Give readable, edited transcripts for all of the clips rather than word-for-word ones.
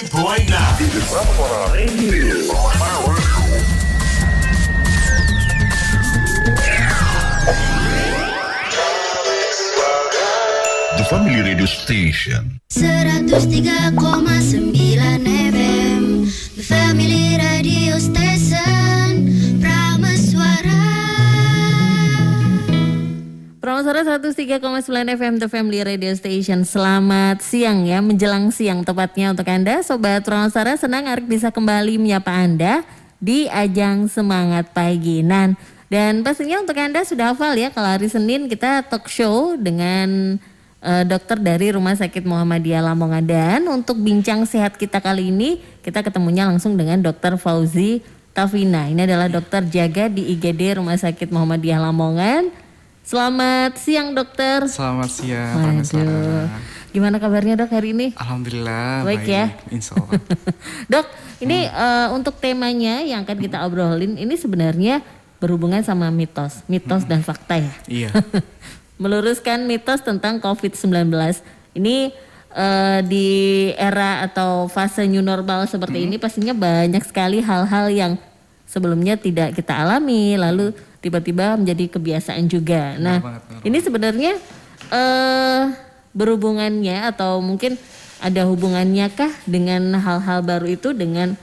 The Family Radio Station 103,9 FM The Family Radio Station Prameswara 103,9 FM The Family Radio Station. Selamat siang ya, menjelang siang tepatnya untuk Anda Sobat Prameswara. Senang Arik bisa kembali menyapa Anda di ajang Semangat Pagi. Dan pastinya untuk Anda sudah hafal ya, kalau hari Senin kita talk show dengan dokter dari Rumah Sakit Muhammadiyah Lamongan. Dan untuk bincang sehat kita kali ini, kita ketemunya langsung dengan Dr. Fauzi Tafina. Ini adalah dokter jaga di IGD Rumah Sakit Muhammadiyah Lamongan. Selamat siang dokter. Selamat siang. Waduh, gimana kabarnya dok hari ini? Alhamdulillah baik ya. Insya Allah. Dok, ini untuk temanya yang akan kita obrolin ini sebenarnya berhubungan sama mitos dan fakta ya. Iya. Meluruskan mitos tentang COVID-19. Ini di era atau fase new normal seperti ini pastinya banyak sekali hal-hal yang sebelumnya tidak kita alami, lalu tiba-tiba menjadi kebiasaan juga. Nah, ini sebenarnya berhubungannya atau mungkin ada hubungannya kah dengan hal-hal baru itu dengan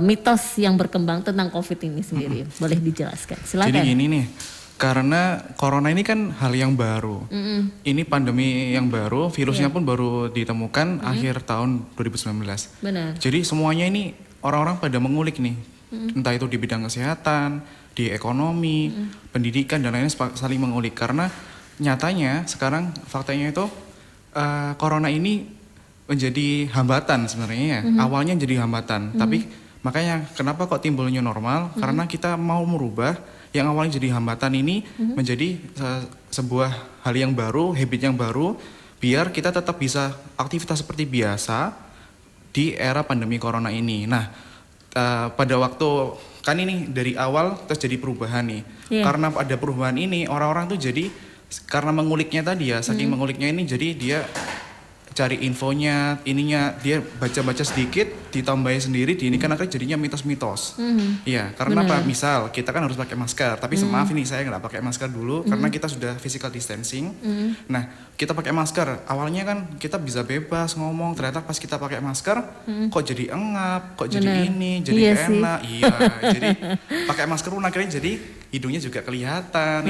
mitos yang berkembang tentang COVID ini sendiri? Boleh dijelaskan, silakan. Jadi gini nih, karena corona ini kan hal yang baru. Ini pandemi yang baru, virusnya pun baru ditemukan akhir tahun 2019. Benar. Jadi semuanya ini orang-orang pada mengulik nih, entah itu di bidang kesehatan, di ekonomi, pendidikan dan lainnya saling mengulik. Karena nyatanya sekarang faktanya itu corona ini menjadi hambatan sebenarnya ya. Awalnya jadi hambatan, tapi makanya kenapa kok timbul new normal? Karena kita mau merubah yang awalnya jadi hambatan ini menjadi sebuah hal yang baru, habit yang baru, biar kita tetap bisa aktivitas seperti biasa di era pandemi corona ini. Nah, pada waktu kan ini dari awal terjadi perubahan nih. Karena ada perubahan ini, orang-orang tuh jadi karena menguliknya tadi ya, saking menguliknya ini jadi dia cari infonya, ininya dia baca-baca sedikit, ditambahin sendiri, ini kan akhirnya jadinya mitos-mitos. Iya, karena apa? Misal kita kan harus pakai masker, tapi maaf ini saya nggak pakai masker dulu karena kita sudah physical distancing. Nah, kita pakai masker, awalnya kan kita bisa bebas ngomong, ternyata pas kita pakai masker, kok jadi engap, kok jadi ini, jadi enak. Iya, jadi pakai masker pun akhirnya jadi hidungnya juga kelihatan,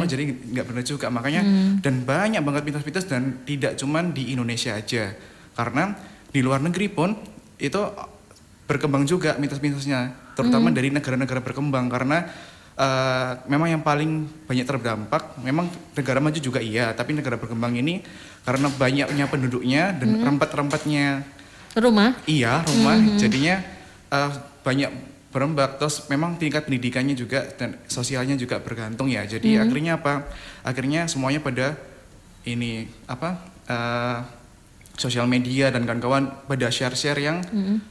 jadi nggak benar juga. Makanya dan banyak banget mitos-mitos dan tidak cuman di Indonesia aja, karena di luar negeri pun itu berkembang juga mitos-mitosnya, terutama dari negara-negara berkembang. Karena memang yang paling banyak terdampak memang negara maju juga iya, tapi negara berkembang ini karena banyaknya penduduknya dan rempet-rempetnya rumah, jadinya banyak berembak. Terus memang tingkat pendidikannya juga dan sosialnya juga bergantung ya. Jadi akhirnya apa? Akhirnya semuanya pada ini sosial media dan kawan-kawan pada share-share yang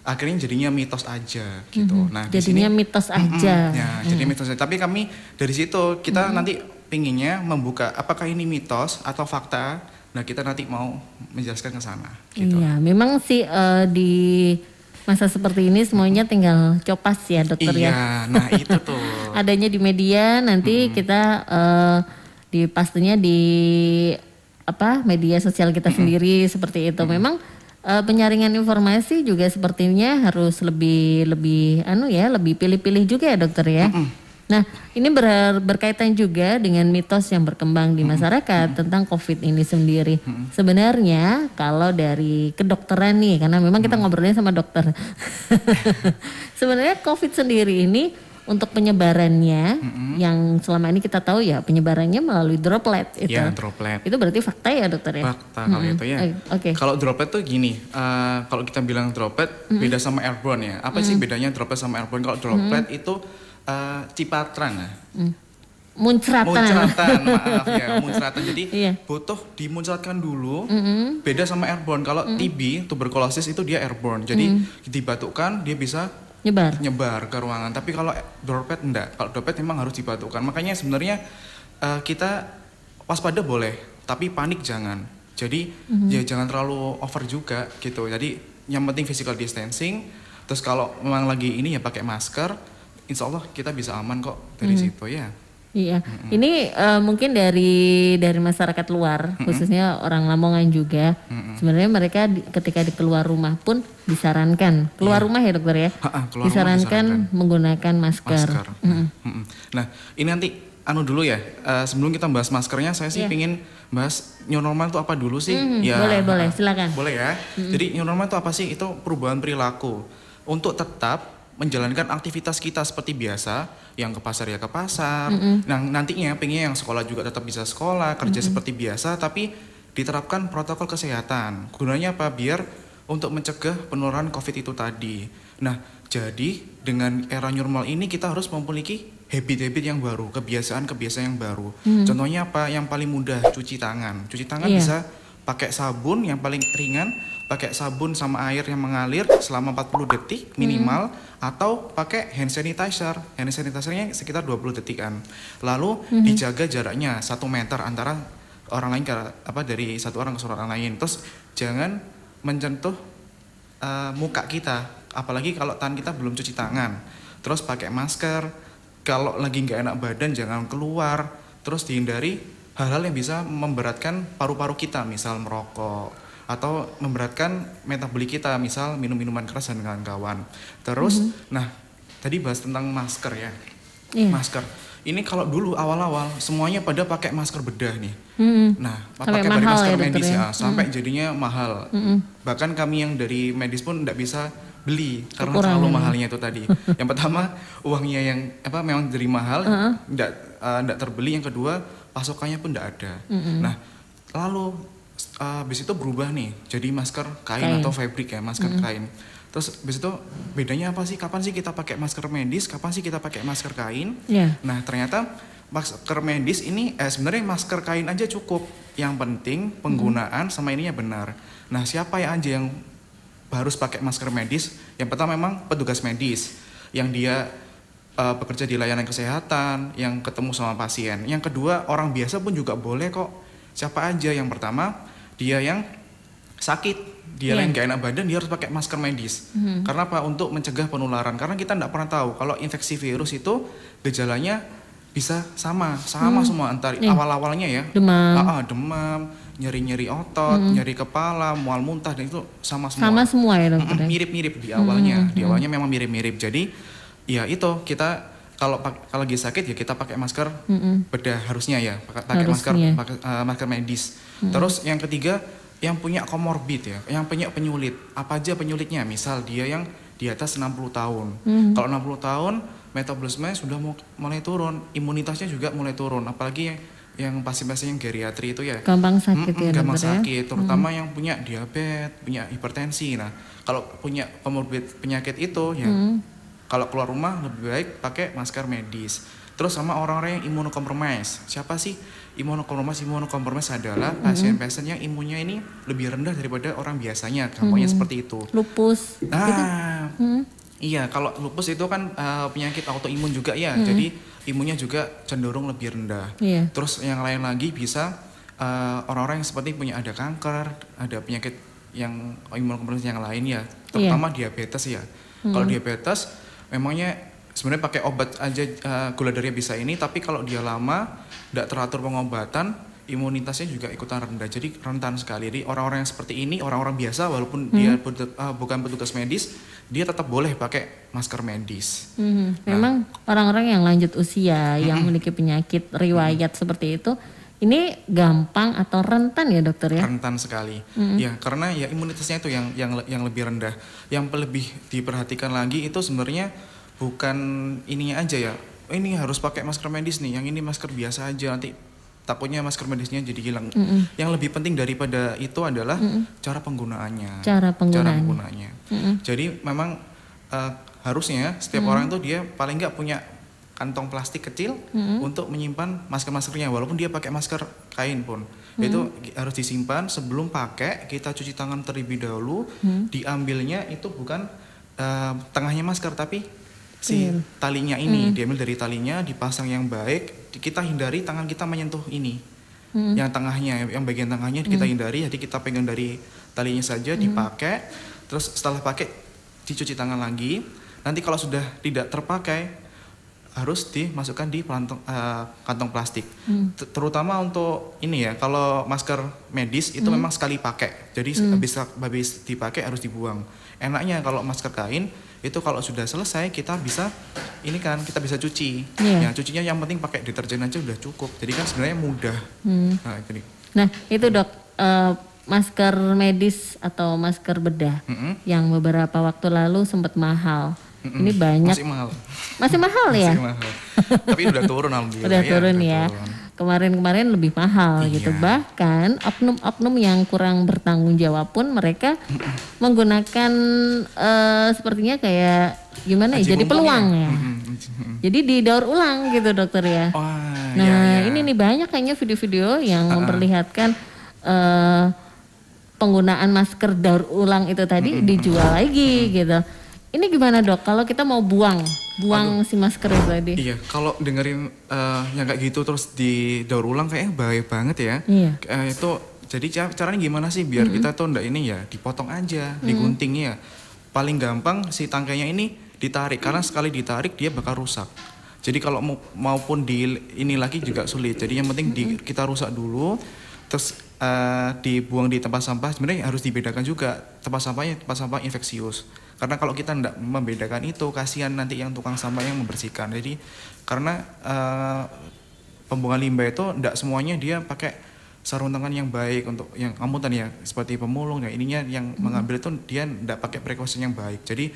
akhirnya jadinya mitos aja gitu. Nah, jadinya mitos aja. Ya, jadi mitos aja. Tapi kami dari situ kita nanti pinginnya membuka apakah ini mitos atau fakta. Nah, kita nanti mau menjelaskan ke sana gitu. Iya, memang sih di masa seperti ini semuanya tinggal copas ya dokter ya. Iya, nah itu tuh. Adanya di media, nanti kita pastinya di media sosial kita sendiri seperti itu. Memang penyaringan informasi juga sepertinya harus lebih pilih-pilih juga ya dokter ya. Nah, ini berkaitan juga dengan mitos yang berkembang di masyarakat tentang COVID ini sendiri. Sebenarnya kalau dari kedokteran nih, karena memang kita ngobrolnya sama dokter. Sebenarnya COVID sendiri ini untuk penyebarannya yang selama ini kita tahu ya penyebarannya melalui droplet itu. Ya, droplet. Itu berarti fakta ya dokter ya? Fakta kalau itu ya. Okay. Kalau droplet tuh gini, kalau kita bilang droplet beda sama airborne ya. Apa sih bedanya droplet sama airborne? Kalau droplet itu cipatran ya. Muncratan maaf ya, muncratan. Jadi butuh dimuncratkan dulu. Beda sama airborne. Kalau TB, tuberkulosis itu dia airborne. Jadi dibatukkan dia bisa nyebar ke ruangan. Tapi kalau droplet enggak. Kalau droplet memang harus dibatukkan. Makanya sebenarnya kita waspada boleh, tapi panik jangan. Jadi ya jangan terlalu over juga gitu. Jadi yang penting physical distancing. Terus kalau memang lagi ini ya pakai masker. Insya Allah kita bisa aman kok dari situ ya. Iya, ini mungkin dari masyarakat luar, khususnya orang Lamongan juga. Sebenarnya mereka ketika di keluar rumah pun disarankan keluar rumah ya dokter ya, keluar disarankan rumah menggunakan masker. Nah, ini nanti dulu ya. Sebelum kita bahas maskernya, saya sih pingin bahas new normal itu apa dulu sih? Ya, Boleh, silakan. Boleh ya. Jadi new normal itu apa sih? Itu perubahan perilaku untuk tetap menjalankan aktivitas kita seperti biasa, yang ke pasar ya ke pasar. Nah, nantinya pengen yang sekolah juga tetap bisa sekolah, kerja seperti biasa, tapi diterapkan protokol kesehatan. Gunanya apa? Biar untuk mencegah penularan COVID itu tadi. Nah, jadi dengan era new normal ini kita harus memiliki habit-habit yang baru, kebiasaan-kebiasaan yang baru. Contohnya apa? Yang paling mudah, cuci tangan. Cuci tangan bisa pakai sabun yang paling ringan, pakai sabun sama air yang mengalir selama 40 detik minimal, atau pakai hand sanitizer. Hand sanitizernya sekitar 20 detikan. Lalu dijaga jaraknya 1 meter antara orang lain dari satu orang ke orang lain. Terus jangan menyentuh muka kita, apalagi kalau tangan kita belum cuci tangan. Terus pakai masker. Kalau lagi nggak enak badan jangan keluar. Terus dihindari hal-hal yang bisa memberatkan paru-paru kita, misal merokok, atau memberatkan metabolik kita, misal minum minuman keras dan kawan-kawan. Terus, nah tadi bahas tentang masker ya. Masker. Ini kalau dulu awal-awal semuanya pada pakai masker bedah nih. Nah, pakai masker medis ya, sampai jadinya mahal. Bahkan kami yang dari medis pun tidak bisa beli karena terlalu mahalnya itu tadi. Yang pertama uangnya yang memang dari mahal, tidak terbeli. Yang kedua pasokannya pun tidak ada. Nah, lalu habis itu berubah nih jadi masker kain atau fabric ya, masker kain. Terus habis itu bedanya apa sih? Kapan sih kita pakai masker medis? Kapan sih kita pakai masker kain? Nah, ternyata masker medis ini sebenarnya masker kain aja cukup. Yang penting penggunaan sama ininya benar. Nah, siapa yang harus pakai masker medis? Yang pertama memang petugas medis yang dia bekerja di layanan kesehatan, yang ketemu sama pasien. Yang kedua, orang biasa pun juga boleh kok. Siapa aja? Yang pertama, dia yang sakit, dia yang gak enak badan, dia harus pakai masker medis. Karena apa? Untuk mencegah penularan. Karena kita tidak pernah tahu kalau infeksi virus itu gejalanya bisa sama semua antara awal-awalnya ya. Demam, nyeri-nyeri otot, nyeri kepala, mual muntah, dan itu sama semua. Sama semua ya dokter. Mirip-mirip di awalnya. Di awalnya memang mirip-mirip. Jadi ya itu kita kalau lagi sakit ya kita pakai masker bedah harusnya ya, pakai masker medis. Terus yang ketiga, yang punya komorbid ya, yang punya penyulit. Apa aja penyulitnya? Misal dia yang di atas 60 tahun. Kalau 60 tahun metabolismenya sudah mulai turun, imunitasnya juga mulai turun. Apalagi yang pasien-pasien yang geriatri itu ya gampang sakit ya, gampang sakit, terutama yang punya diabetes, punya hipertensi. Nah, kalau punya komorbid penyakit itu ya kalau keluar rumah lebih baik pakai masker medis. Terus sama orang-orang yang imunokompromis. Siapa sih imunokompromis? Imunokompromis adalah pasien-pasien yang imunnya ini lebih rendah daripada orang biasanya. Gampangnya seperti itu. Lupus. Iya, kalau lupus itu kan penyakit autoimun juga ya. Jadi imunnya juga cenderung lebih rendah. Terus yang lain lagi bisa orang-orang yang seperti punya ada kanker, ada penyakit yang imunokompromis yang lain ya. Terutama diabetes ya. Kalau diabetes memangnya sebenarnya pakai obat aja gula darahnya bisa ini, tapi kalau dia lama tidak teratur pengobatan, imunitasnya juga ikutan rendah. Jadi rentan sekali. Jadi orang-orang yang seperti ini, orang-orang biasa walaupun dia bukan petugas medis, dia tetap boleh pakai masker medis. Memang orang-orang yang lanjut usia, yang memiliki penyakit riwayat seperti itu, ini gampang atau rentan ya dokter ya? Rentan sekali. Ya, karena ya imunitasnya itu yang lebih rendah. Yang lebih diperhatikan lagi itu sebenarnya bukan ininya aja ya. Ini harus pakai masker medis nih, yang ini masker biasa aja, nanti takutnya masker medisnya jadi hilang. Yang lebih penting daripada itu adalah cara penggunaannya. Cara penggunaannya. Jadi memang harusnya setiap orang itu dia paling nggak punya kantong plastik kecil untuk menyimpan masker-maskernya, walaupun dia pakai masker kain pun. Itu harus disimpan sebelum pakai, kita cuci tangan terlebih dahulu. Diambilnya itu bukan tengahnya masker, tapi si talinya ini diambil dari talinya, dipasang yang baik. Kita hindari tangan kita menyentuh ini Yang tengahnya, yang bagian tengahnya kita hindari. Jadi kita pegang dari talinya saja, dipakai. Terus setelah pakai dicuci tangan lagi. Nanti kalau sudah tidak terpakai harus dimasukkan di kantong plastik. Terutama untuk ini ya, kalau masker medis itu memang sekali pakai. Jadi habis dipakai harus dibuang. Enaknya kalau masker kain itu kalau sudah selesai kita bisa kita bisa cuci. Ya, cucinya yang penting pakai deterjen aja udah cukup. Jadi kan sebenarnya mudah. Nah, itu Dok, masker medis atau masker bedah yang beberapa waktu lalu sempat mahal. Ini banyak. Masih mahal ya? Masih mahal. Tapi udah turun alhamdulillah. Udah turun ya. Kemarin-kemarin lebih mahal gitu. Bahkan oknum-oknum yang kurang bertanggung jawab pun mereka menggunakan sepertinya kayak gimana ya? Jadi peluang ya. Jadi didaur ulang gitu dokter ya. Ini nih banyak kayaknya video-video yang memperlihatkan penggunaan masker daur ulang itu tadi dijual lagi gitu. Ini gimana dok, kalau kita mau buang si masker itu tadi? Iya, kalau dengerin yang kayak gitu terus didaur ulang kayaknya bahaya banget ya. Itu jadi caranya gimana sih biar kita tuh ndak ini ya, dipotong aja, digunting ya. Paling gampang si tangkainya ini ditarik, karena sekali ditarik dia bakal rusak. Jadi kalau maupun ini lagi juga sulit. Jadi yang penting kita rusak dulu, terus dibuang di tempat sampah. Sebenarnya harus dibedakan juga tempat sampah infeksius. Karena kalau kita tidak membedakan itu, kasihan nanti yang tukang sampah yang membersihkan. Jadi karena pembuangan limbah itu tidak semuanya dia pakai sarung tangan yang baik untuk yang amutan ya, seperti pemulung ya, ininya yang mengambil itu dia tidak pakai precaution yang baik. Jadi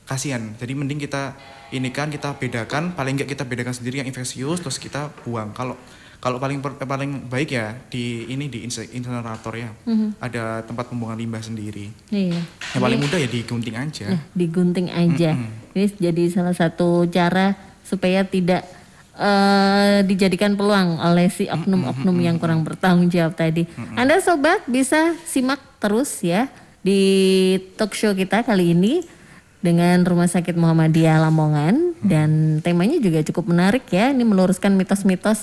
kasihan. Jadi mending kita kita bedakan, paling enggak kita bedakan sendiri yang infeksius terus kita buang. Kalau paling baik ya di insinerator ya. Ada tempat pembuangan limbah sendiri. Iya. Yang paling mudah ya digunting aja. Nah, digunting aja. Ini jadi salah satu cara supaya tidak dijadikan peluang oleh si oknum-oknum yang kurang bertanggung jawab tadi. Anda sobat bisa simak terus ya di talk show kita kali ini dengan Rumah Sakit Muhammadiyah Lamongan, dan temanya juga cukup menarik ya. Ini meluruskan mitos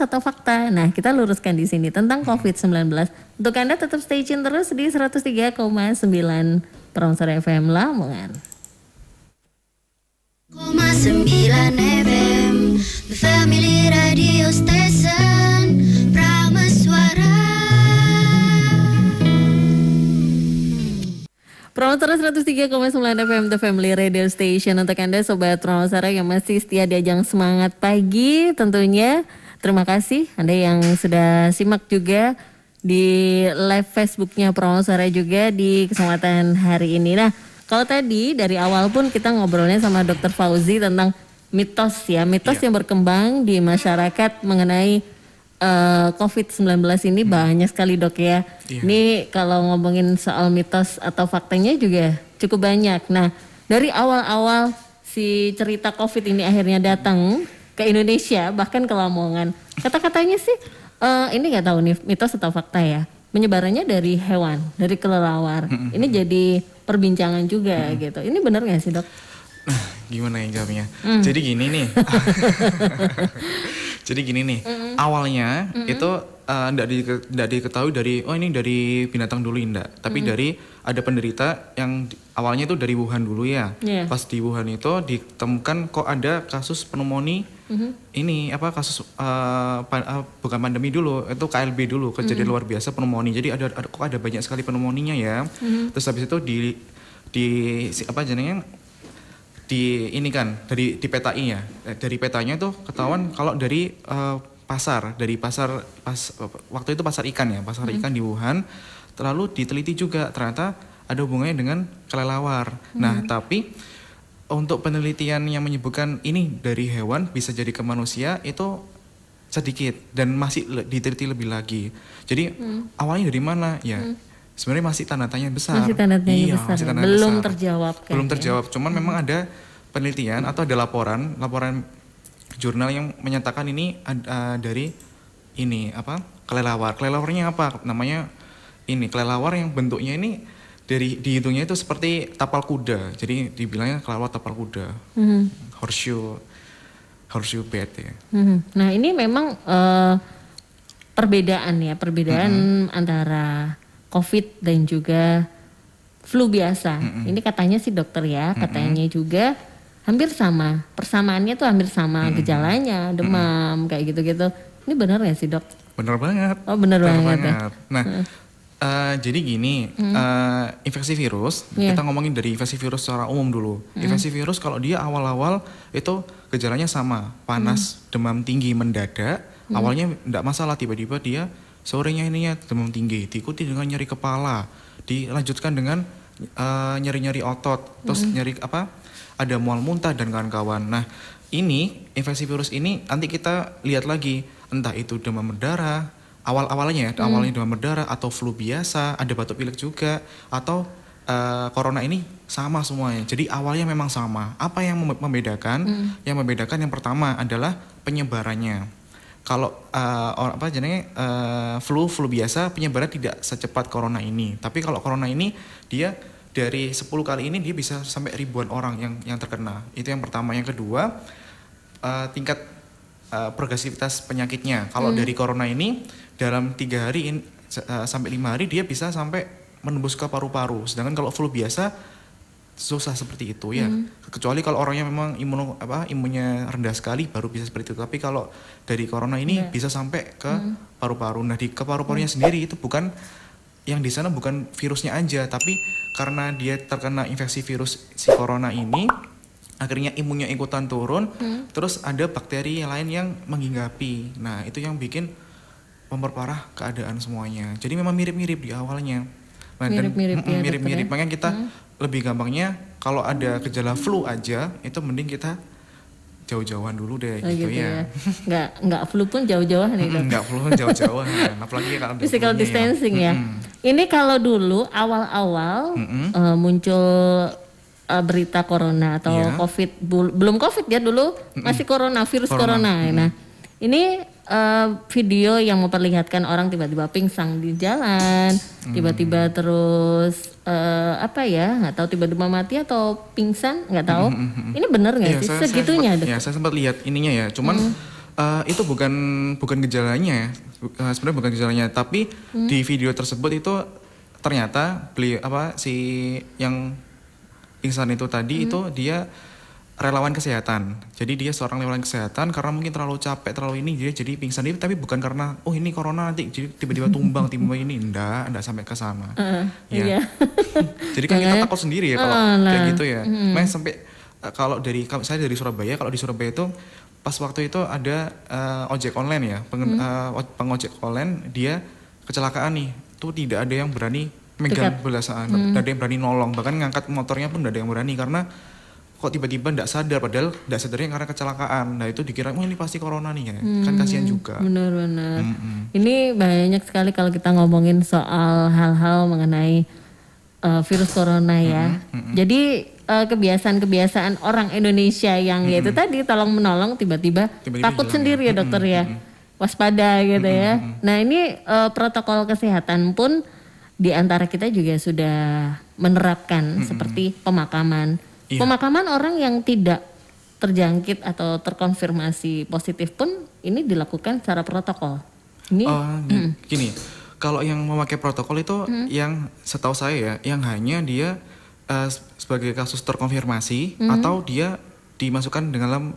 atau fakta. Nah, kita luruskan di sini tentang COVID-19. Untuk Anda tetap stay tune terus di 103,9 Promosari FM Lamongan. 9 FM, The Family Radio Station, Prameswara. Promosari 103,9 FM The Family Radio Station. Untuk Anda Sobat Promosari yang masih setia di ajang semangat pagi tentunya. Terima kasih Anda yang sudah simak juga di live Facebooknya Promosari juga di kesempatan hari ini. Nah, kalau tadi dari awal pun kita ngobrolnya sama Dr. Fauzi tentang mitos yang berkembang di masyarakat mengenai COVID-19 ini banyak sekali dok ya. Ini kalau ngomongin soal mitos atau faktanya juga cukup banyak. Nah, dari awal-awal si cerita COVID ini akhirnya datang ke Indonesia, bahkan ke Lamongan. Kata-katanya sih, ini nggak tahu nih mitos atau fakta ya. Menyebarannya dari hewan, dari kelelawar. Ini jadi perbincangan juga gitu. Ini benar nggak sih dok? Nah, gimana ya jawabnya? Jadi gini nih. Awalnya itu tidak diketahui dari ini dari binatang dulu enggak, tapi dari ada penderita yang awalnya itu dari Wuhan dulu ya. Pas di Wuhan itu ditemukan kok ada kasus pneumonia. Ini kasus bukan pandemi dulu, itu KLB dulu, kejadian luar biasa pneumonia. Jadi kok ada banyak sekali pneumoninya ya. Terus habis itu di petai ya. Dari petanya tuh ketahuan kalau dari waktu itu pasar ikan ya, pasar ikan di Wuhan. Terlalu diteliti juga ternyata ada hubungannya dengan kelelawar. Nah, tapi untuk penelitian yang menyebutkan ini dari hewan bisa jadi ke manusia itu sedikit dan masih diteliti lebih lagi. Jadi awalnya dari mana ya? Sebenarnya masih tanda tanya besar. Masih tanda tanya besar. Masih tanda belum besar. terjawab. Belum terjawab. Cuman memang ada penelitian atau ada laporan jurnal yang menyatakan ini dari kelelawar. Kelelawarnya apa? Namanya kelelawar yang bentuknya ini dihitungnya itu seperti tapal kuda. Jadi dibilangnya kelelawar tapal kuda. Horseshoe bat ya. Nah, ini memang perbedaan antara COVID dan juga flu biasa. Ini katanya sih dokter ya, katanya juga hampir sama. Persamaannya tuh hampir sama, gejalanya, demam, kayak gitu-gitu. Ini benar gak sih dok? Bener banget. Oh benar banget. Nah, jadi gini, infeksi virus, kita ngomongin dari infeksi virus secara umum dulu. Infeksi virus kalau dia awal-awal itu gejalanya sama, panas, demam tinggi mendadak. Awalnya enggak masalah, tiba-tiba dia sorenya ininya demam tinggi, diikuti dengan nyeri kepala, dilanjutkan dengan nyeri-nyeri otot, terus nyeri ada mual muntah dan kawan-kawan. Nah, ini infeksi virus ini nanti kita lihat lagi, entah itu demam berdarah, awalnya demam berdarah atau flu biasa, ada batuk pilek juga, atau corona ini sama semuanya. Jadi awalnya memang sama. Apa yang membedakan? Yang membedakan yang pertama adalah penyebarannya. Kalau flu biasa penyebarannya tidak secepat corona ini. Tapi kalau corona ini dia dari 10 kali ini dia bisa sampai ribuan orang yang terkena. Itu yang pertama. Yang kedua, tingkat progresivitas penyakitnya. Kalau dari corona ini dalam 3 hari sampai 5 hari dia bisa sampai menembus ke paru-paru. Sedangkan kalau flu biasa susah seperti itu ya. Kecuali kalau orangnya memang imunnya rendah sekali baru bisa seperti itu. Tapi kalau dari corona ini bisa sampai ke paru-paru. Nah, ke paru-parunya sendiri itu bukan yang di sana bukan virusnya aja, tapi karena dia terkena infeksi virus si corona ini, akhirnya imunnya ikutan turun, terus ada bakteri yang lain yang menghinggapi. Nah, itu yang bikin memperparah keadaan semuanya. Jadi memang mirip-mirip di awalnya. Nah, mirip-mirip. Makanya kita lebih gampangnya kalau ada gejala flu aja, itu mending kita jauh-jauhan dulu deh gitu ya. Nggak flu pun jauh-jauhan nih dok. Nggak flu pun jauh-jauhan. Apalagi kalau physical distancing ya. Ini kalau dulu awal-awal muncul berita corona atau COVID, belum COVID ya dulu, masih virus corona. Nah, ini video yang memperlihatkan orang tiba-tiba pingsan di jalan, tiba-tiba terus nggak tahu tiba-tiba mati atau pingsan, nggak tahu. Ini benar nggak sih segitunya? Saya sempat lihat ininya ya, cuman itu bukan gejalanya, sebenarnya bukan gejalanya, tapi di video tersebut itu ternyata si yang pingsan itu tadi itu dia relawan kesehatan. Jadi dia seorang relawan kesehatan karena mungkin terlalu capek, terlalu ini dia jadi pingsan. Tapi bukan karena ini corona nanti jadi tiba-tiba tumbang ini, enggak sampai ke sana. Iya. Jadi kan kita takut sendiri ya kalau kayak gitu ya. Makanya sampai kalau saya dari Surabaya, kalau di Surabaya itu pas waktu itu ada ojek online ya, pengojek online dia kecelakaan nih. Tuh tidak ada yang berani megang belasaan, tidak ada yang berani nolong, bahkan ngangkat motornya pun tidak ada yang berani karena kok tiba-tiba tidak sadar, padahal tidak sadarnya karena kecelakaan. Nah itu dikira ini pasti corona nih ya, kan kasihan juga. Benar-benar. Ini banyak sekali kalau kita ngomongin soal hal-hal mengenai virus corona ya. Jadi kebiasaan-kebiasaan orang Indonesia yang yaitu tadi tolong menolong tiba-tiba takut sendiri ya dokter ya, waspada gitu ya. Nah ini protokol kesehatan pun di antara kita juga sudah menerapkan seperti pemakaman. Iya. Pemakaman orang yang tidak terjangkit atau terkonfirmasi positif pun ini dilakukan secara protokol. Ini gini, kalau yang memakai protokol itu yang setahu saya ya, yang hanya dia sebagai kasus terkonfirmasi atau dia dimasukkan dalam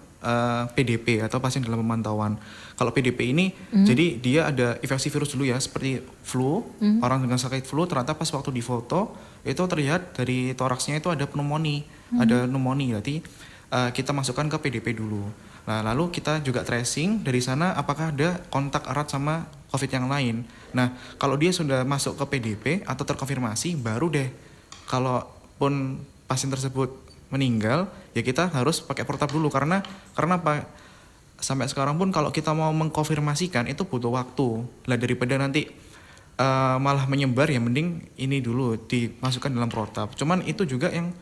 PDP atau pasien dalam pemantauan. Kalau PDP ini jadi dia ada infeksi virus dulu ya, seperti flu, orang dengan sakit flu ternyata pas waktu difoto itu terlihat dari toraksnya itu ada pneumonia. Ada pneumonia, berarti kita masukkan ke PDP dulu. Nah, lalu kita juga tracing dari sana apakah ada kontak erat sama COVID yang lain. Nah, kalau dia sudah masuk ke PDP atau terkonfirmasi, baru deh kalaupun pasien tersebut meninggal, ya kita harus pakai protap dulu karena apa? Sampai sekarang pun kalau kita mau mengkonfirmasikan itu butuh waktu. Lah daripada nanti malah menyebar ya mending ini dulu dimasukkan dalam protap. Cuman itu juga yang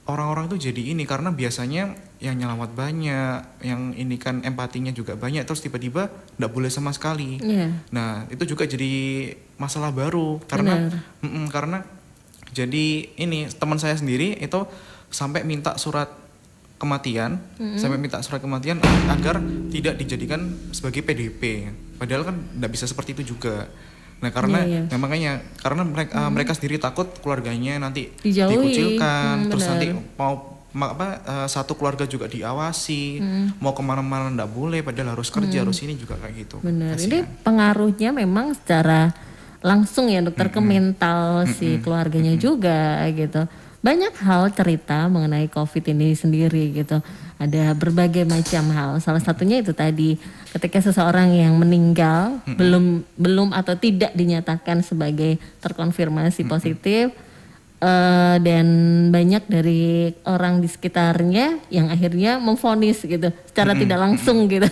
orang-orang tuh jadi ini karena biasanya yang nyelawat banyak, yang ini kan empatinya juga banyak, terus tiba-tiba nggak boleh sama sekali. Nah itu juga jadi masalah baru karena jadi ini teman saya sendiri itu sampai minta surat kematian, agar tidak dijadikan sebagai PDP. Padahal kan nggak bisa seperti itu juga. Nah karena Iya. makanya karena mereka sendiri takut keluarganya nanti Dijauhi. dikucilkan, terus Benar. nanti satu keluarga juga diawasi, mau kemana-mana nggak boleh, padahal harus kerja, harus ini juga kayak gitu. Benar. Kasihan. Ini pengaruhnya memang secara langsung ya dokter ke mental si keluarganya juga gitu. Banyak hal cerita mengenai COVID ini sendiri gitu. Ada berbagai macam hal. Salah satunya itu tadi ketika seseorang yang meninggal belum atau tidak dinyatakan sebagai terkonfirmasi positif dan banyak dari orang di sekitarnya yang akhirnya memvonis gitu secara tidak langsung gitu.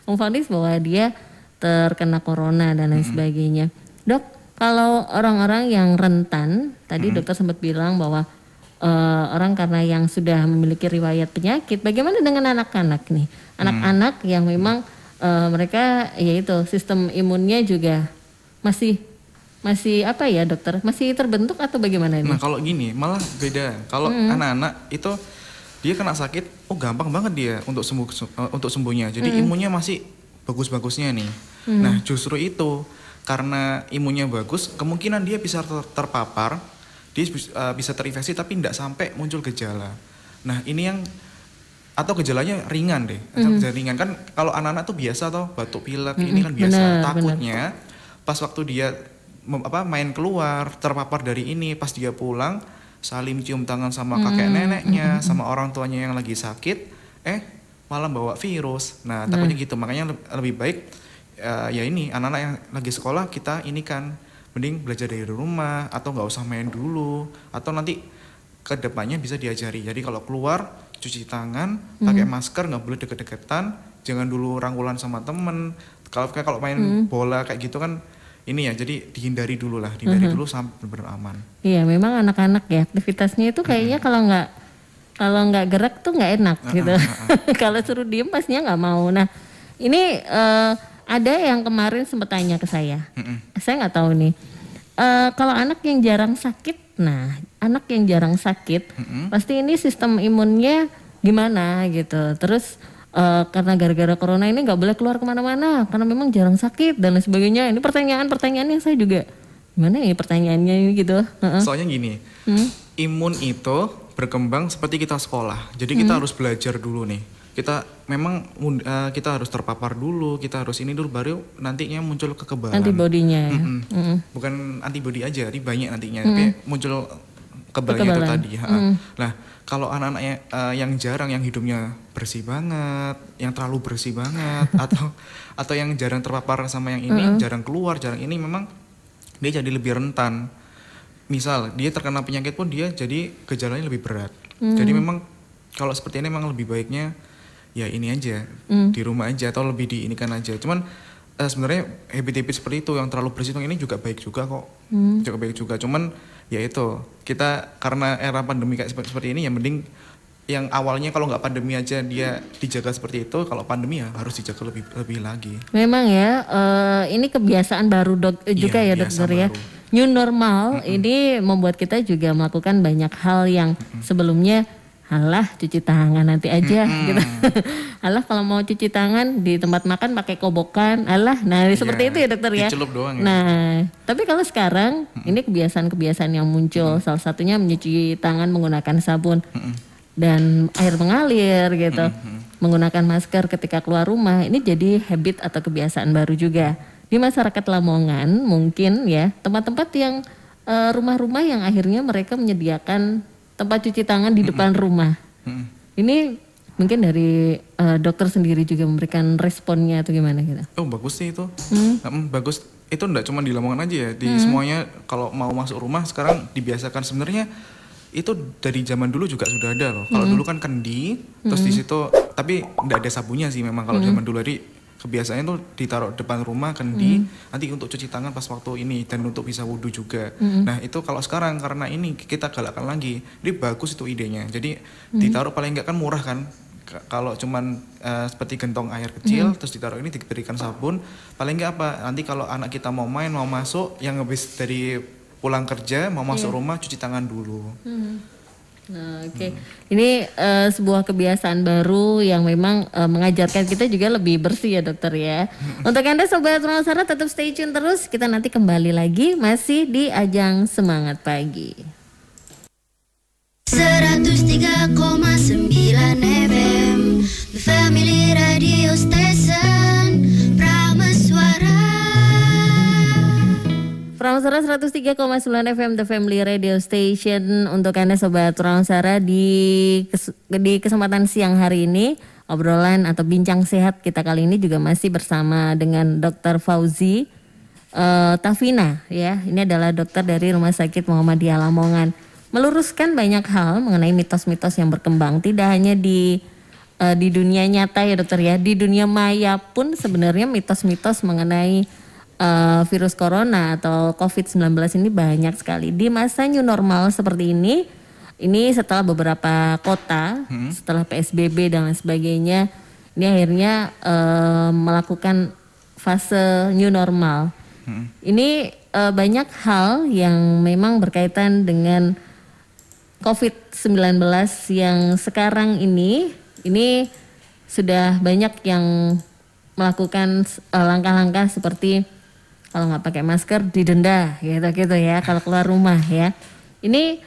Memvonis bahwa dia terkena corona dan lain sebagainya. Dok, kalau orang-orang yang rentan, tadi dokter sempat bilang bahwa orang karena yang sudah memiliki riwayat penyakit, bagaimana dengan anak-anak nih? Anak-anak yang memang mereka yaitu sistem imunnya juga masih apa ya dokter? Masih terbentuk atau bagaimana ini? Nah kalau gini malah beda. Kalau anak-anak itu dia kena sakit, gampang banget dia untuk sembuhnya. Jadi imunnya masih bagus-bagusnya nih. Nah justru itu karena imunnya bagus, kemungkinan dia bisa terpapar, dia bisa terinfeksi tapi tidak sampai muncul gejala. Nah ini yang atau gejalanya ringan deh, gejala ringan kan kalau anak-anak tuh biasa toh batuk pilek ini kan biasa. Benar, Takutnya pas waktu dia main keluar terpapar dari ini, pas dia pulang saling cium tangan sama kakek neneknya, sama orang tuanya yang lagi sakit, malah bawa virus. Nah takutnya gitu, makanya lebih baik ya ini anak-anak yang lagi sekolah kita ini kan mending belajar dari rumah atau nggak usah main dulu, atau nanti ke depannya bisa diajari. Jadi kalau keluar cuci tangan, pakai masker, nggak boleh deket-deketan, jangan dulu rangkulan sama temen. Kalau main bola kayak gitu kan ini ya, jadi dihindari dulu lah, dulu sampai benar-benar aman. Iya, memang anak-anak ya aktivitasnya itu kayaknya kalau nggak gerak tuh nggak enak gitu. Kalau suruh diem pastinya nggak mau. Nah ini ada yang kemarin sempat tanya ke saya. Saya nggak tahu nih. Kalau anak yang jarang sakit, anak yang jarang sakit, pasti ini sistem imunnya gimana gitu. Terus karena gara-gara corona ini nggak boleh keluar kemana-mana, karena memang jarang sakit dan lain sebagainya. Ini pertanyaan yang saya juga gimana ya pertanyaannya ini gitu. Soalnya gini, imun itu berkembang seperti kita sekolah. Jadi kita harus belajar dulu nih. Kita memang kita harus terpapar dulu, kita harus ini dulu baru nantinya muncul kekebalan. Antibodinya ya. Bukan antibodi aja, tapi banyak nantinya. Tapi muncul kekebalannya itu tadi. Nah, kalau anak-anak yang jarang, yang hidupnya bersih banget, yang terlalu bersih banget, atau yang jarang terpapar sama yang ini, jarang keluar, jarang ini, memang dia jadi lebih rentan. Misal dia terkena penyakit pun dia jadi gejalanya lebih berat. Jadi memang kalau seperti ini memang lebih baiknya ya ini aja, di rumah aja atau lebih diinikan aja. Cuman sebenarnya habit-habit seperti itu yang terlalu bersih ini juga baik juga kok. Juga baik juga. Cuman ya itu, kita karena era pandemi kayak seperti ini ya mending yang awalnya kalau nggak pandemi aja dia dijaga seperti itu, kalau pandemi ya harus dijaga lebih lagi. Memang ya, ini kebiasaan baru juga ya dokter ya. New normal ini membuat kita juga melakukan banyak hal yang sebelumnya alah cuci tangan nanti aja gitu. Alah kalau mau cuci tangan di tempat makan pakai kobokan. Alah, nah seperti itu ya dokter ya. Dicelup doang ya. Nah, tapi kalau sekarang ini kebiasaan-kebiasaan yang muncul, salah satunya mencuci tangan menggunakan sabun dan air mengalir gitu. Menggunakan masker ketika keluar rumah. Ini jadi habit atau kebiasaan baru juga. Di masyarakat Lamongan mungkin ya, tempat-tempat yang rumah-rumah yang akhirnya mereka menyediakan tempat cuci tangan di depan rumah. Ini mungkin dari dokter sendiri juga memberikan responnya atau gimana gitu? Oh bagus sih itu, bagus. Itu enggak cuma di Lamongan aja ya, di semuanya kalau mau masuk rumah sekarang dibiasakan. Sebenarnya itu dari zaman dulu juga sudah ada loh. Kalau dulu kan kendi, terus di situ, tapi enggak ada sabunnya sih memang kalau zaman dulu. Jadi kebiasaannya tuh ditaruh depan rumah kendi, nanti untuk cuci tangan pas waktu ini dan untuk bisa wudhu juga. Nah itu kalau sekarang karena ini kita galakkan lagi, ini bagus itu idenya. Jadi ditaruh paling enggak kan murah kan. Kalau cuman seperti gentong air kecil, terus ditaruh ini diberikan sabun, paling enggak apa? Nanti kalau anak kita mau main, mau masuk, yang habis dari pulang kerja mau masuk rumah cuci tangan dulu. Nah, oke. Ini sebuah kebiasaan baru yang memang mengajarkan kita juga lebih bersih ya dokter ya. Untuk Anda Sobat Prameswara tetap stay tune terus. Kita nanti kembali lagi masih di Ajang Semangat Pagi. 103,9 FM The Family Radio Station Prameswara. Prameswara 103,9 FM The Family Radio Station. Untuk Anda Sobat Prameswara di kesempatan siang hari ini, obrolan atau bincang sehat kita kali ini juga masih bersama dengan Dr. Fauzi Tafina ya. Ini adalah dokter dari Rumah Sakit Muhammadiyah Lamongan. Meluruskan banyak hal mengenai mitos-mitos yang berkembang, tidak hanya di dunia nyata ya dokter ya, di dunia maya pun sebenarnya mitos-mitos mengenai virus corona atau COVID-19 ini banyak sekali. Di masa new normal seperti ini setelah beberapa kota, setelah PSBB dan lain sebagainya, ini akhirnya melakukan fase new normal. Ini banyak hal yang memang berkaitan dengan COVID-19 yang sekarang ini sudah banyak yang melakukan langkah-langkah seperti kalau nggak pakai masker didenda gitu ya kalau keluar rumah ya. Ini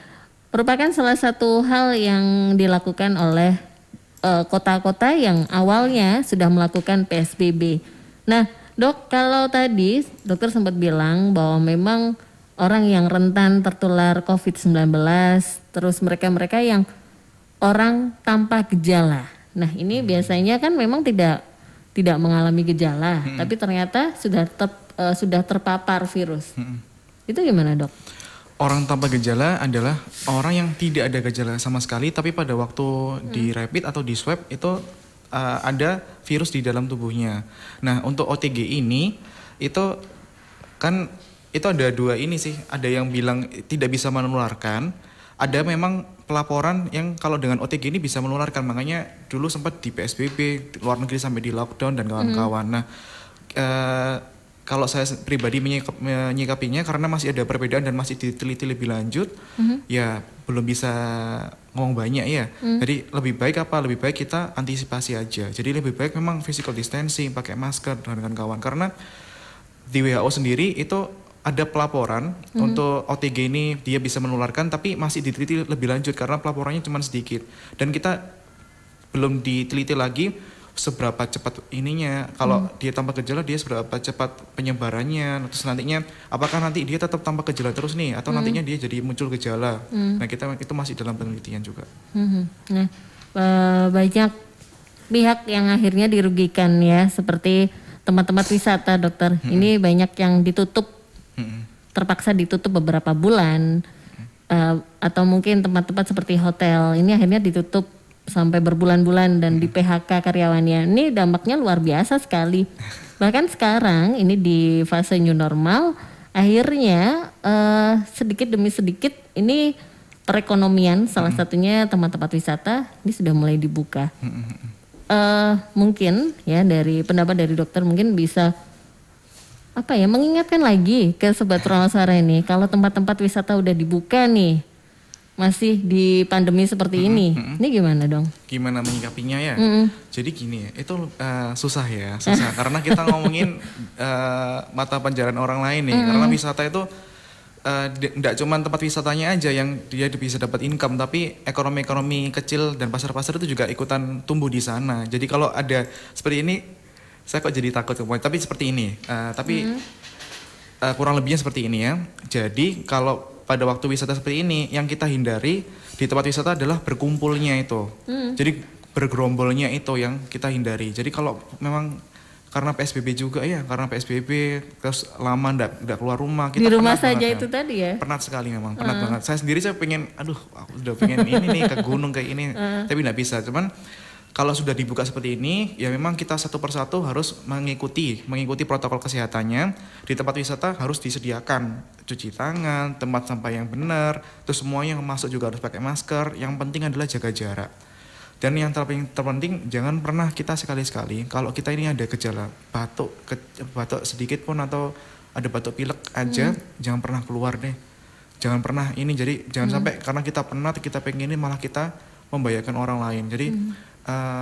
merupakan salah satu hal yang dilakukan oleh kota-kota yang awalnya sudah melakukan PSBB. Nah dok, kalau tadi dokter sempat bilang bahwa memang orang yang rentan tertular COVID-19, terus mereka-mereka yang orang tanpa gejala. Nah ini biasanya kan memang tidak mengalami gejala, tapi ternyata sudah terpapar virus. Itu gimana dok? Orang tanpa gejala adalah orang yang tidak ada gejala sama sekali, tapi pada waktu di rapid atau di swab itu ada virus di dalam tubuhnya. Nah untuk OTG ini itu kan itu ada dua ini sih, ada yang bilang tidak bisa menularkan, ada memang pelaporan yang kalau dengan OTG ini bisa menularkan, makanya dulu sempat di PSBB, luar negeri sampai di lockdown dan kawan-kawan. Nah kalau saya pribadi menyikapinya karena masih ada perbedaan dan masih diteliti lebih lanjut, ya belum bisa ngomong banyak ya. Jadi lebih baik apa? Lebih baik kita antisipasi aja. Jadi lebih baik memang physical distancing, pakai masker dengan kawan. Karena di WHO sendiri itu ada pelaporan untuk OTG ini dia bisa menularkan, tapi masih diteliti lebih lanjut karena pelaporannya cuma sedikit. Dan kita belum diteliti lagi seberapa cepat ininya, kalau dia tanpa gejala dia seberapa cepat penyebarannya, terus nantinya apakah nanti dia tetap tanpa gejala terus nih atau nantinya dia jadi muncul gejala. Nah kita itu masih dalam penelitian juga. Nah banyak pihak yang akhirnya dirugikan ya, seperti tempat-tempat wisata dokter. Ini banyak yang ditutup, terpaksa ditutup beberapa bulan, atau mungkin tempat-tempat seperti hotel ini akhirnya ditutup sampai berbulan-bulan dan di PHK karyawannya. Ini dampaknya luar biasa sekali. Bahkan sekarang ini di fase new normal, akhirnya sedikit demi sedikit ini perekonomian salah satunya tempat-tempat wisata ini sudah mulai dibuka. Mungkin ya dari pendapat dari dokter mungkin bisa mengingatkan lagi ke Sobat Prameswara ini, kalau tempat-tempat wisata udah dibuka nih, masih di pandemi seperti ini gimana dong? Gimana menyikapinya ya? Jadi gini ya, itu susah karena kita ngomongin mata pencarian orang lain nih, karena wisata itu tidak cuma tempat wisatanya aja yang dia bisa dapat income, tapi ekonomi kecil dan pasar-pasar itu juga ikutan tumbuh di sana. Jadi kalau ada seperti ini, saya kok jadi takut tapi seperti ini, kurang lebihnya seperti ini ya. Jadi kalau pada waktu wisata seperti ini, yang kita hindari di tempat wisata adalah berkumpulnya itu. Jadi bergerombolnya itu yang kita hindari. Jadi kalau memang karena PSBB juga ya, karena PSBB terus lama nggak keluar rumah. Kita di rumah saja banget, itu tadi ya? Penat sekali memang, penat banget. Saya sendiri pengen, aku udah pengen ini nih ke gunung kayak ini, tapi nggak bisa. Cuman kalau sudah dibuka seperti ini, ya memang kita satu persatu harus mengikuti protokol kesehatannya. Di tempat wisata harus disediakan cuci tangan, tempat sampah yang benar, terus semuanya yang masuk juga harus pakai masker. Yang penting adalah jaga jarak. Dan yang terpenting jangan pernah kita sekali-sekali kalau kita ini ada gejala batuk sedikit pun atau ada batuk pilek aja, jangan pernah keluar deh. jangan pernah ini, jadi jangan sampai karena kita penat, kita pengen ini malah kita membahayakan orang lain. Jadi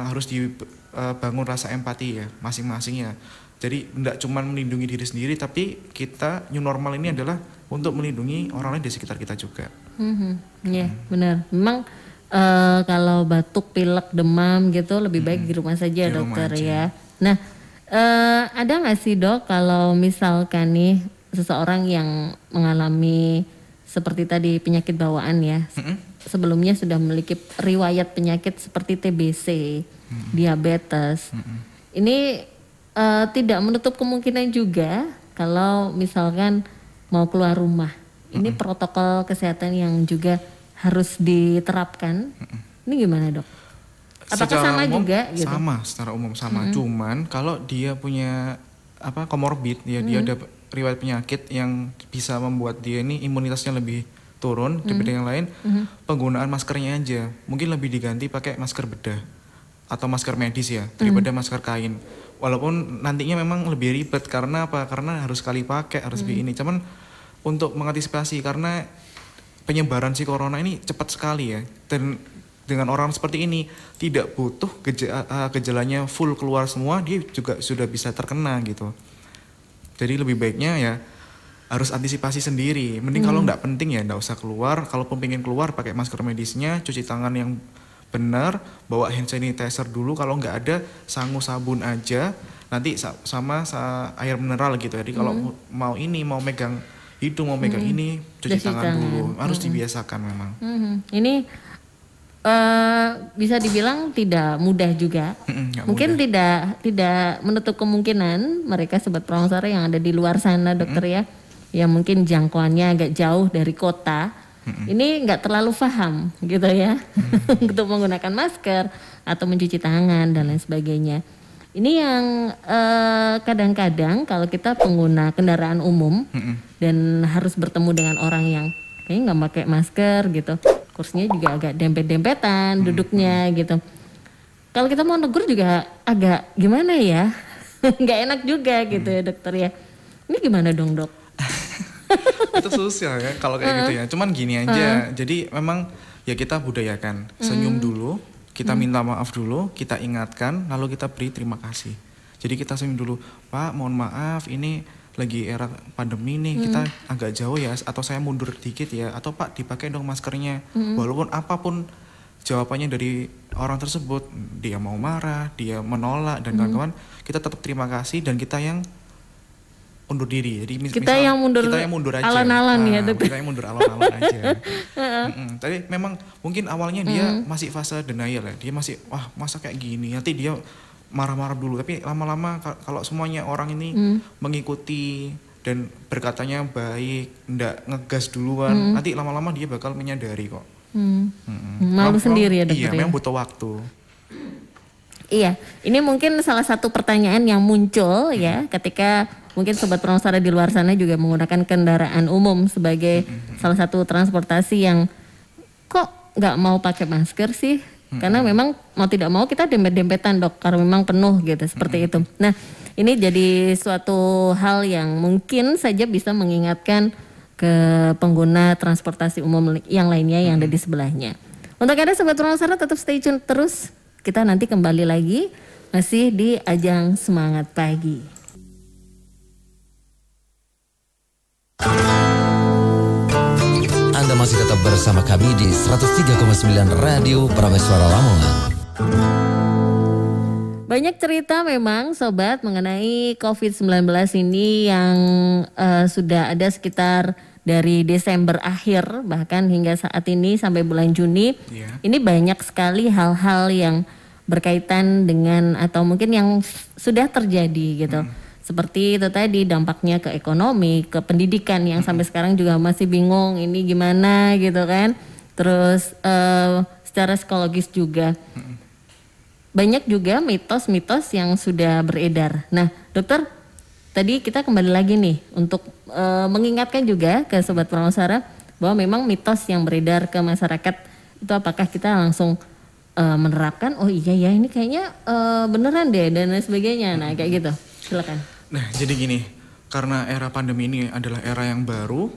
harus dibangun rasa empati ya masing-masing ya. Jadi tidak cuma melindungi diri sendiri, tapi kita new normal ini adalah untuk melindungi orang lain di sekitar kita juga. Iya, benar. Memang kalau batuk, pilek, demam gitu lebih baik di rumah saja Di dokter rumah aja. ya. Nah, ada nggak sih dok kalau misalkan nih seseorang yang mengalami seperti tadi penyakit bawaan ya, sebelumnya sudah memiliki riwayat penyakit seperti TBC, diabetes, ini tidak menutup kemungkinan juga kalau misalkan mau keluar rumah. Ini protokol kesehatan yang juga harus diterapkan. Ini gimana dok? Apakah Secara sama umum, juga gitu? Sama, secara umum sama. Cuman kalau dia punya komorbid, ya dia ada riwayat penyakit yang bisa membuat dia ini imunitasnya lebih turun dibanding yang lain, penggunaan maskernya aja mungkin lebih diganti pakai masker bedah atau masker medis ya daripada masker kain. Walaupun nantinya memang lebih ribet karena apa? Karena harus sekali pakai, harus lebih ini. Cuman untuk mengantisipasi karena penyebaran si corona ini cepat sekali ya. Dan dengan orang seperti ini tidak butuh gejalanya full keluar semua, dia juga sudah bisa terkena gitu. Jadi lebih baiknya ya harus antisipasi sendiri. Mending kalau nggak penting ya nggak usah keluar. Kalau pengen keluar pakai masker medisnya, cuci tangan yang benar, bawa hand sanitizer dulu. Kalau nggak ada sangu sabun aja, nanti sama air mineral gitu. Jadi kalau mau megang hidung, mau megang ini, cuci tangan dulu. Harus dibiasakan memang. Ini bisa dibilang tidak mudah juga. Mungkin mudah. tidak menutup kemungkinan mereka sobat Promosara yang ada di luar sana dokter ya, yang mungkin jangkauannya agak jauh dari kota. Ini nggak terlalu paham gitu ya untuk menggunakan masker atau mencuci tangan dan lain sebagainya. Ini yang kadang-kadang kalau kita pengguna kendaraan umum dan harus bertemu dengan orang yang kayaknya nggak pakai masker gitu, kursinya juga agak dempet-dempetan duduknya gitu. Kalau kita mau negur juga agak gimana ya, nggak enak juga gitu ya dokter ya. Ini gimana dong dok? Itu sosial ya kalau kayak gitu ya. Cuman gini aja. Jadi memang ya kita budayakan senyum dulu, kita minta maaf dulu, kita ingatkan, lalu kita beri terima kasih. Jadi kita senyum dulu, Pak mohon maaf ini lagi era pandemi nih, kita agak jauh ya, atau saya mundur dikit ya, atau Pak dipakai dong maskernya. Walaupun apapun jawabannya dari orang tersebut, dia mau marah, dia menolak dan kawan-kawan, kita tetap terima kasih dan kita yang undur diri. Jadi kita yang mundur aja. Alon-alon ya dokter. Kita yang mundur alon-alon aja. Tapi memang mungkin awalnya dia masih fase denial ya. Dia masih wah masa kayak gini. Nanti dia marah-marah dulu. Tapi lama-lama kalau semuanya orang ini mengikuti dan berkatanya baik, ndak ngegas duluan, nanti lama-lama dia bakal menyadari kok. Malu sendiri ya dokter. Iya, memang butuh waktu. Iya, ini mungkin salah satu pertanyaan yang muncul ya ketika mungkin sobat Promosara di luar sana juga menggunakan kendaraan umum sebagai salah satu transportasi yang kok nggak mau pakai masker sih? Karena memang mau tidak mau kita dempet-dempetan dok, karena memang penuh gitu seperti itu. Nah, ini jadi suatu hal yang mungkin saja bisa mengingatkan ke pengguna transportasi umum yang lainnya yang ada di sebelahnya. Untuk Anda sobat Promosara tetap stay tune terus. Kita nanti kembali lagi masih di Ajang Semangat Pagi. Anda masih tetap bersama kami di 103,9 Radio Prameswara Lamongan. Banyak cerita memang sobat mengenai COVID-19 ini yang sudah ada sekitar dari Desember akhir bahkan hingga saat ini sampai bulan Juni. Ini banyak sekali hal-hal yang berkaitan dengan atau mungkin yang sudah terjadi gitu. Seperti itu tadi dampaknya ke ekonomi, ke pendidikan yang sampai sekarang juga masih bingung ini gimana gitu kan. Terus secara psikologis juga. Banyak juga mitos-mitos yang sudah beredar. Nah dokter, tadi kita kembali lagi nih untuk mengingatkan juga ke sobat Promosara bahwa memang mitos yang beredar ke masyarakat itu apakah kita langsung menerapkan, oh iya ya ini kayaknya beneran deh dan lain sebagainya. Nah kayak gitu, silakan. Nah jadi gini, karena era pandemi ini adalah era yang baru,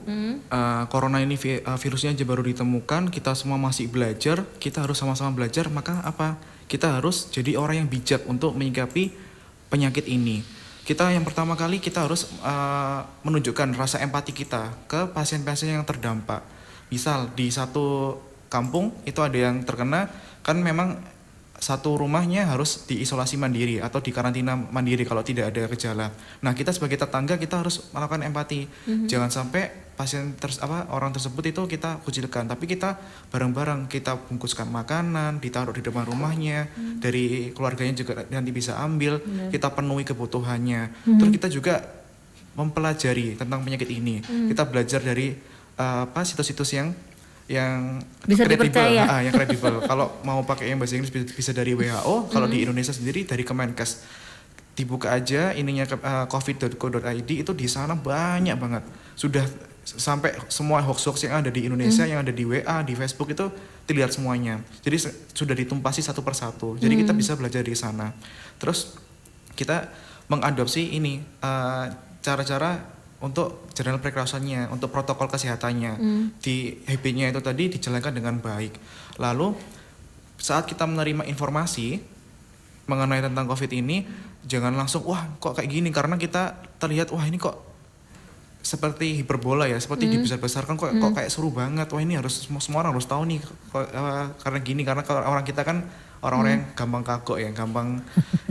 corona ini virusnya aja baru ditemukan, kita semua masih belajar, kita harus sama-sama belajar, maka apa? Kita harus jadi orang yang bijak untuk menyikapi penyakit ini. Kita yang pertama kali kita harus menunjukkan rasa empati kita ke pasien-pasien yang terdampak. Misal di satu kampung itu ada yang terkena, kan memang satu rumahnya harus diisolasi mandiri atau dikarantina mandiri kalau tidak ada gejala. Nah, kita sebagai tetangga kita harus melakukan empati. Jangan sampai orang tersebut itu kita kucilkan, tapi kita bareng-bareng kita bungkuskan makanan, ditaruh di depan rumahnya, dari keluarganya juga nanti bisa ambil, kita penuhi kebutuhannya. Terus kita juga mempelajari tentang penyakit ini. Kita belajar dari situs-situs yang bisa kredibel, dipercaya. yang kredibel. Kalau mau pakai yang bahasa Inggris bisa dari WHO, kalau di Indonesia sendiri dari Kemenkes. Dibuka aja ininya covid.co.id, itu di sana banyak banget. Sudah sampai semua hoax-hoax yang ada di Indonesia, yang ada di WA, di Facebook itu dilihat semuanya. Jadi sudah ditumpasi satu persatu. Jadi kita bisa belajar di sana. Terus kita mengadopsi ini cara-cara untuk general precaution-nya, untuk protokol kesehatannya. Di habit-nya itu tadi dijalankan dengan baik. Lalu saat kita menerima informasi mengenai tentang COVID ini, jangan langsung wah kok kayak gini, karena kita terlihat wah ini kok seperti hiperbola ya, seperti dibesar-besarkan kok kayak seru banget. Wah ini harus semua orang harus tahu nih karena gini, karena kalau orang kita kan orang-orang yang gampang kagok ya, gampang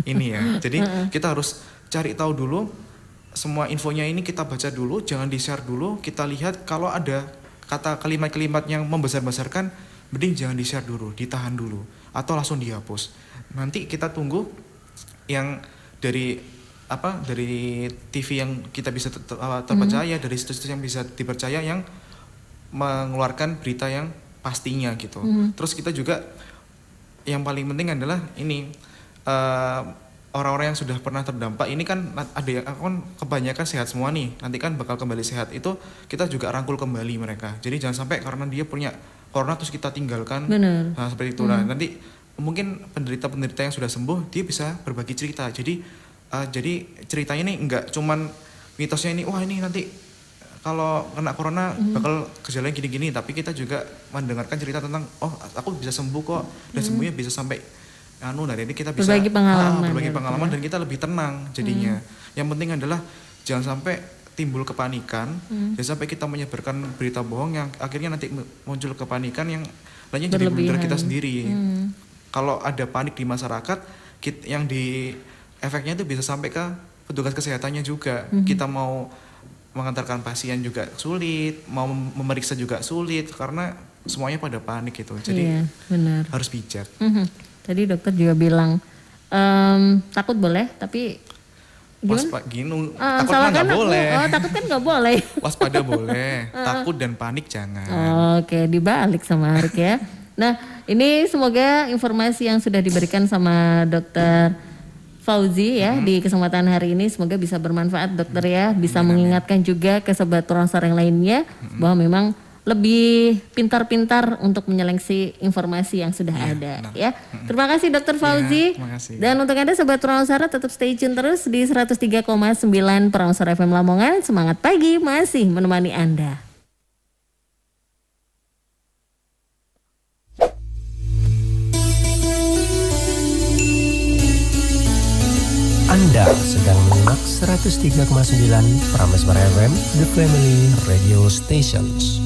ini ya. Jadi kita harus cari tahu dulu. Semua infonya ini kita baca dulu, jangan di-share dulu. Kita lihat kalau ada kalimat-kalimat yang membesar-besarkan, mending jangan di-share dulu, ditahan dulu, atau langsung dihapus. Nanti kita tunggu yang dari TV yang kita bisa terpercaya, dari situs-situs yang bisa dipercaya yang mengeluarkan berita yang pastinya gitu. Terus kita juga yang paling penting adalah ini. Orang-orang yang sudah pernah terdampak ini kan ada yang kan kebanyakan sehat semua nih, nanti kan bakal kembali sehat, itu kita juga rangkul kembali mereka. Jadi jangan sampai karena dia punya corona terus kita tinggalkan. Bener. Nah seperti itu. Nah nanti mungkin penderita-penderita yang sudah sembuh dia bisa berbagi cerita. Jadi ceritanya ini enggak cuman mitosnya ini wah ini nanti kalau kena corona bakal gejalanya gini-gini, tapi kita juga mendengarkan cerita tentang oh aku bisa sembuh kok, dan sembuhnya bisa sampai jadi kita bisa berbagi pengalaman dan kita lebih tenang jadinya. Yang penting adalah jangan sampai timbul kepanikan, jangan sampai kita menyebarkan berita bohong yang akhirnya nanti muncul kepanikan yang lainnya jadi blunder kita sendiri. Kalau ada panik di masyarakat, yang di efeknya itu bisa sampai ke petugas kesehatannya juga. Kita mau mengantarkan pasien juga sulit, mau memeriksa juga sulit karena semuanya pada panik gitu. Jadi benar. Harus bijak. Tadi dokter juga bilang takut boleh, tapi takut mah nggak boleh. Takut kan nggak boleh. Waspada boleh, takut dan panik jangan. Oke, dibalik sama Arik ya. Nah, ini semoga informasi yang sudah diberikan sama Dokter Fauzi ya di kesempatan hari ini semoga bisa bermanfaat dokter ya, bisa mengingatkan juga ke sobat Tronstar yang lainnya bahwa memang lebih pintar-pintar untuk menyeleksi informasi yang sudah ada ya. Terima kasih Dokter Fauzi. Dan untuk Anda sobat Tronstar tetap stay tune terus di 103,9 Tronstar FM Lamongan. Semangat pagi masih menemani Anda. Anda sedang menyimak 103,9 Prameswara FM, The Family Radio Stations.